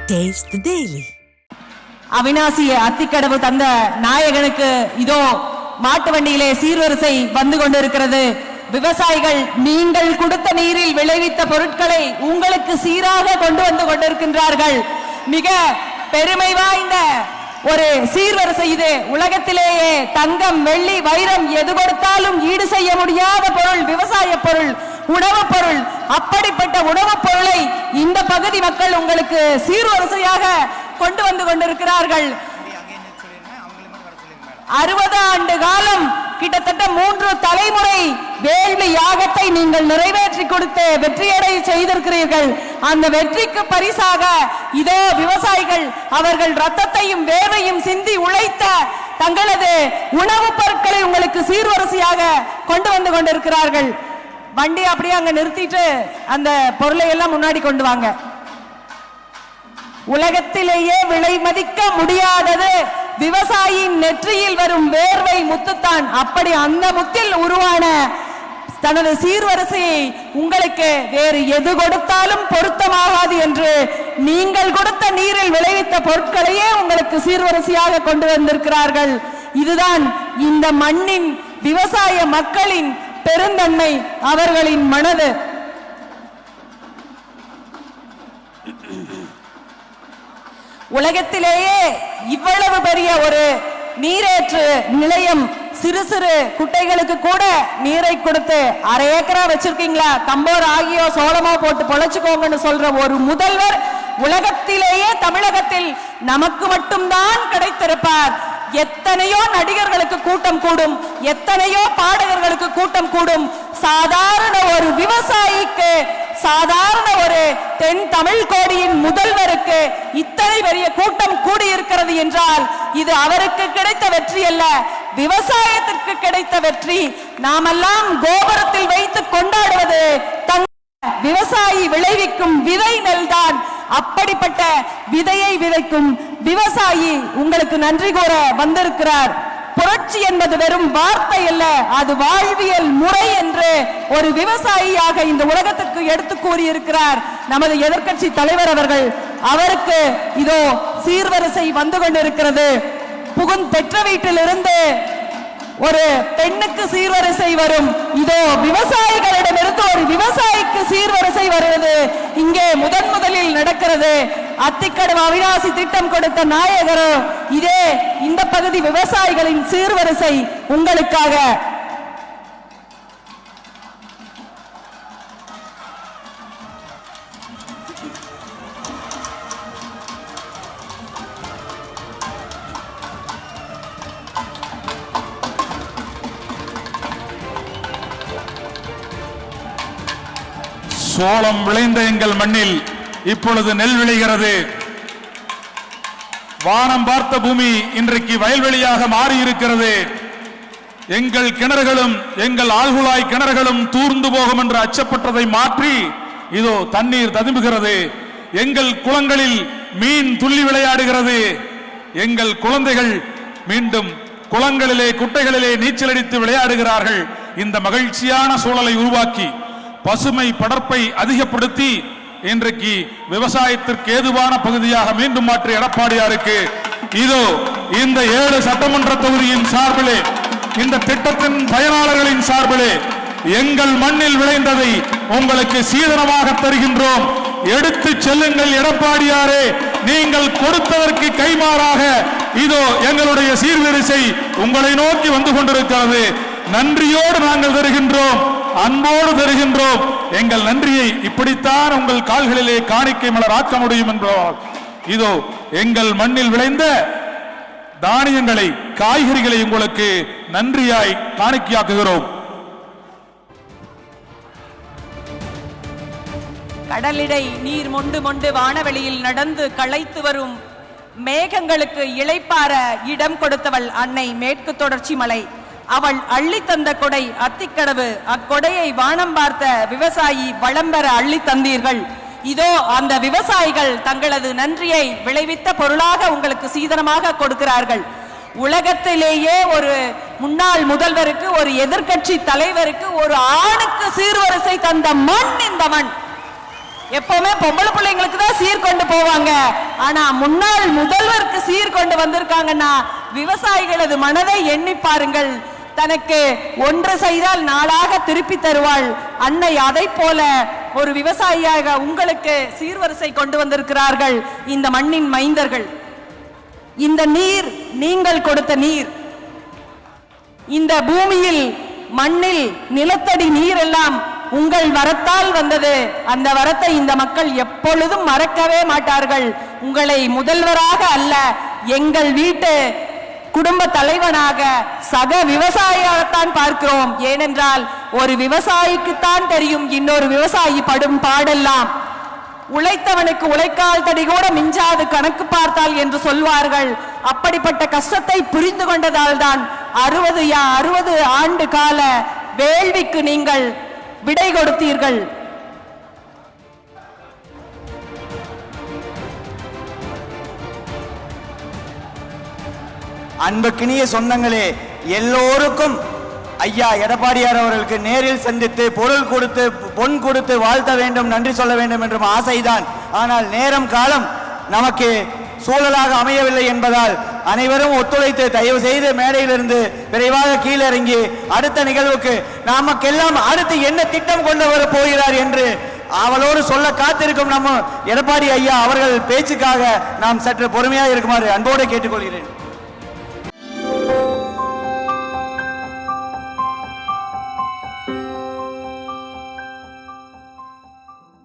Taste the Daily. Avinashi Athikadavu தந்த நாயகனுக்கு இதோ மாட்டு வண்டியிலே சீர்வரிசை வந்து கொண்டிருக்கிறது. விவசாயிகள் நீங்கள் கொடுத்த நீரில் விளைவித்த பொருட்களை உங்களுக்கு சீராக கொண்டு வந்து கொண்டிருக்கின்றார்கள். மிக பெருமை வாய்ந்த ஒரு சீர்வரிசை இது. உலகத்திலேயே தங்கம், வெள்ளி, வைரம் எது கொடுத்தாலும் ஈடு செய்ய முடியாத பொருள் விவசாய பொருள், உணவுப் பொருள். அப்படிப்பட்ட உணவுப் பொருளை இந்த பகுதி மக்கள் உங்களுக்கு சீர்வரிசையாக கொண்டு வந்து கொண்டிருக்கிறார்கள். 60 ஆண்டு காலம், கிட்டத்தட்ட 3 தலைமுறை வேள்வி யாகத்தை நீங்கள் நிறைவேற்றி கொடுத்து வெற்றியடை செய்திருக்கிறீர்கள். அந்த வெற்றிக்கு பரிசாக இதோ விவசாயிகள் அவர்கள் ரத்தத்தையும் வேர்வையும் சிந்தி உழைத்த தங்களது உணவுப் பொருட்களை உங்களுக்கு சீர்வரிசையாக கொண்டு வந்து கொண்டிருக்கிறார்கள். வண்டி அப்படியே அங்க நிறுத்திட்டு அந்த பொருளை எல்லாம் முன்னாடி கொண்டு வாங்க. உலகத்திலேயே விலை மதிக்க முடியாதது விவசாயியின் நெற்றியில் வரும் வேர்வை முத்துத்தான். அப்படி அந்த முத்தில் உருவான தனது சீர்வரிசையை உங்களுக்கு வேறு எது கொடுத்தாலும் பொருத்தமாகாது என்று நீங்கள் கொடுத்த நீரில் விளைவித்த பொருட்களையே உங்களுக்கு சீர்வரிசையாக கொண்டு வந்திருக்கிறார்கள். இதுதான் இந்த மண்ணின் விவசாய மக்களின் பெருந்தன்மை, அவர்களின் மனது. உலகத்திலேயே இவ்வளவு பெரிய ஒரு நீரேற்று நிலையம் சிறு சிறு குட்டைகளுக்கு கூட நீரை கொடுத்து 1/2 ஏக்கரா வச்சிருக்கீங்களா, கம்போர் ஆகியோ சோளமோ போட்டு பொழைச்சுக்கோங்கன்னு சொல்ற ஒரு முதல்வர் உலகத்திலேயே தமிழகத்தில் நமக்கு மட்டும்தான் கிடைத்திருப்பார். எத்தனையோ நடிகர்களுக்கு கூட்டம் கூடும், எத்தனையோ பாடகர்களுக்கு கூட்டம் கூடும். சாதாரண ஒரு விவசாயிக்கு, சாதாரண ஒரு தென் தமிழ் கோடியின் முதல்வருக்கு இத்தனை பெரிய கூட்டம் கூடியிருக்கிறது என்றால் இது அவருக்கு கிடைத்த வெற்றி அல்ல, விவசாயத்திற்கு கிடைத்த வெற்றி. நாமெல்லாம் கோபுரத்தில் வைத்து கொண்டாடுவது விவசாயி விளைவிக்கும் விதை நெல்தான். அப்படிப்பட்ட விதையை விதைக்கும் விவசாயி உங்களுக்கு நன்றி கூற வந்திருக்கிறார். புரட்சி என்பது வெறும் வார்த்தை அல்ல, அது வாழ்வியல் முறை என்று ஒரு விவசாயியாக இந்த உலகத்திற்கு எடுத்து கூறியிருக்கிறார் நமது எதிர்க்கட்சி தலைவர் அவர்கள். அவருக்கு இதோ சீர்வரிசை வந்து கொண்டிருக்கிறது. பெற்ற வீட்டிலிருந்து ஒரு பெண்ணுக்கு சீர்வரிசை வரும். இதோ விவசாயிகளிடமிருந்து ஒரு விவசாயிக்கு சீர்வரிசை வருவது இங்கே முதலில் நடக்கிறது. அத்திக்கடவு அவினாசி திட்டம் கொடுத்த நாயகரோ இதே இந்த பகுதி விவசாயிகளின் சீர்வரிசை உங்களுக்காக. சோளம் விளைந்த எங்கள் மண்ணில் இப்பொழுது நெல் விளைகிறது. வானம் பார்த்த பூமி இன்றைக்கு வயல்வெளியாக மாறி இருக்கிறது. எங்கள் கிணறுகளும் எங்கள் ஆழ்குழாய் கிணறுகளும் தூர்ந்து போகும் என்று அச்சப்பட்டதை மாற்றி இதோ தண்ணீர் ததும்புகிறது. எங்கள் குளங்களில் மீன் துள்ளி விளையாடுகிறது. எங்கள் குழந்தைகள் மீண்டும் குளங்களிலே குட்டைகளிலே நீச்சல் அடித்து விளையாடுகிறார்கள். இந்த மகிழ்ச்சியான சூழலை உருவாக்கி பசுமை படர்ப்பை அதிகப்படுத்தி இன்றைக்கு விவசாயத்திற்கு ஏதுவான பகுதியாக மீண்டும் மாற்றி எடப்பாடியாருக்கு இதோ இந்த 7 சட்டமன்ற தொகுதியின் சார்பிலே, இந்த திட்டத்தின் பயனாளர்களின் சார்பிலே எங்கள் மண்ணில் விளைந்ததை உங்களுக்கு சீதனமாக தருகின்றோம். எடுத்து செல்லுங்கள் எடப்பாடியாரே, நீங்கள் கொடுத்ததற்கு கைமாறாக இதோ எங்களுடைய சீர்வரிசை உங்களை நோக்கி வந்து கொண்டிருக்கிறது. நன்றியோடு நாங்கள் தருகின்றோம், அன்போடு தருகின்றோம். எங்கள் நன்றியை இப்படித்தான் உங்கள் கால்களிலே காணிக்கை மலர் ஆக்க முடியும் என்பதால் இதோ எங்கள் மண்ணில் விளைந்த தானியங்களை, காய்கறிகளை உங்களுக்கு நன்றியாய் காணிக்கையாக்குகிறோம். கடலிடை நீர் மொண்டு மொண்டு வானவெளியில் நடந்து களைத்து வரும் மேகங்களுக்கு இளைப்பார இடம் கொடுத்தவள் அன்னை மேற்கு தொடர்ச்சி மலை. அவள் அள்ளி தந்த கொடை அத்திக்கடவு. அக்கொடையை வானம் பார்த்த விவசாயி வளம்பெற அள்ளி தந்தீர்கள். இதோ அந்த விவசாயிகள் தங்களது நன்றியை விளைவித்த பொருளாக உங்களுக்கு சீதனமாக கொடுக்கிறார்கள். உலகத்திலேயே ஒரு முன்னாள் முதல்வருக்கு, ஒரு எதிர்க்கட்சி தலைவருக்கு, ஒரு ஆணுக்கு சீர்வரிசை தந்த மண் இந்த மண். எப்பவுமே பொம்பளை பிள்ளைங்களுக்கு தான் சீர் கொண்டு போவாங்க. ஆனா முன்னாள் முதல்வருக்கு சீர் கொண்டு வந்திருக்காங்கன்னா விவசாயிகளது மனதை எண்ணி பாருங்கள். தனக்கு ஒன்று செய்தால் நாளாக திருப்பி தருவாள் அன்னை. அதை போல ஒரு விவசாயியாக உங்களுக்கு சீர்வரிசை கொண்டு வந்திருக்கிறார்கள் இந்த மண்ணின் மைந்தர்கள். இந்த நீர் நீங்கள் கொடுத்த நீர். இந்த பூமியில் மண்ணில் நிலத்தடி நீர் எல்லாம் உங்கள் வரத்தால் வந்தது. அந்த வரத்தை இந்த மக்கள் எப்பொழுதும் மறக்கவே மாட்டார்கள். உங்களை முதல்வராக அல்ல, எங்கள் வீட்டு குடும்ப தலைவனாக சக விவசாயியாகத்தான் பார்க்கிறோம். ஏனென்றால் ஒரு விவசாயிக்குத்தான் தெரியும் இன்னொரு விவசாயி படும் பாடெல்லாம். உழைத்தவனுக்கு உழைக்கால் தடி கூட மிஞ்சாது கணக்கு பார்த்தால் என்று சொல்வார்கள். அப்படிப்பட்ட கஷ்டத்தை புரிந்து கொண்டதால் தான் 60 ஆண்டு கால வேள்விக்கு நீங்கள் விடை கொடுத்தீர்கள். அன்புக்கினிய சொந்தங்களே, எல்லோருக்கும் ஐயா எடப்பாடியார் அவர்களுக்கு நேரில் சந்தித்து பொருள் கொடுத்து பொன் கொடுத்து வாழ்த்த வேண்டும், நன்றி சொல்ல வேண்டும் என்றும் ஆசைதான். ஆனால் நேரம் காலம் நமக்கு சூழலாக அமையவில்லை என்பதால் அனைவரும் ஒத்துழைத்து தயவு செய்து மேடையிலிருந்து விரைவாக கீழிறங்கி அடுத்த நிகழ்வுக்கு நமக்கெல்லாம் அடுத்து என்ன திட்டம் கொண்டு வர போகிறார் என்று அவளோடு சொல்ல காத்திருக்கும் நம்ம எடப்பாடி ஐயா அவர்கள் பேச்சுக்காக நாம் சற்று பொறுமையாக இருக்குமாறு அன்போடு கேட்டுக்கொள்கிறேன்.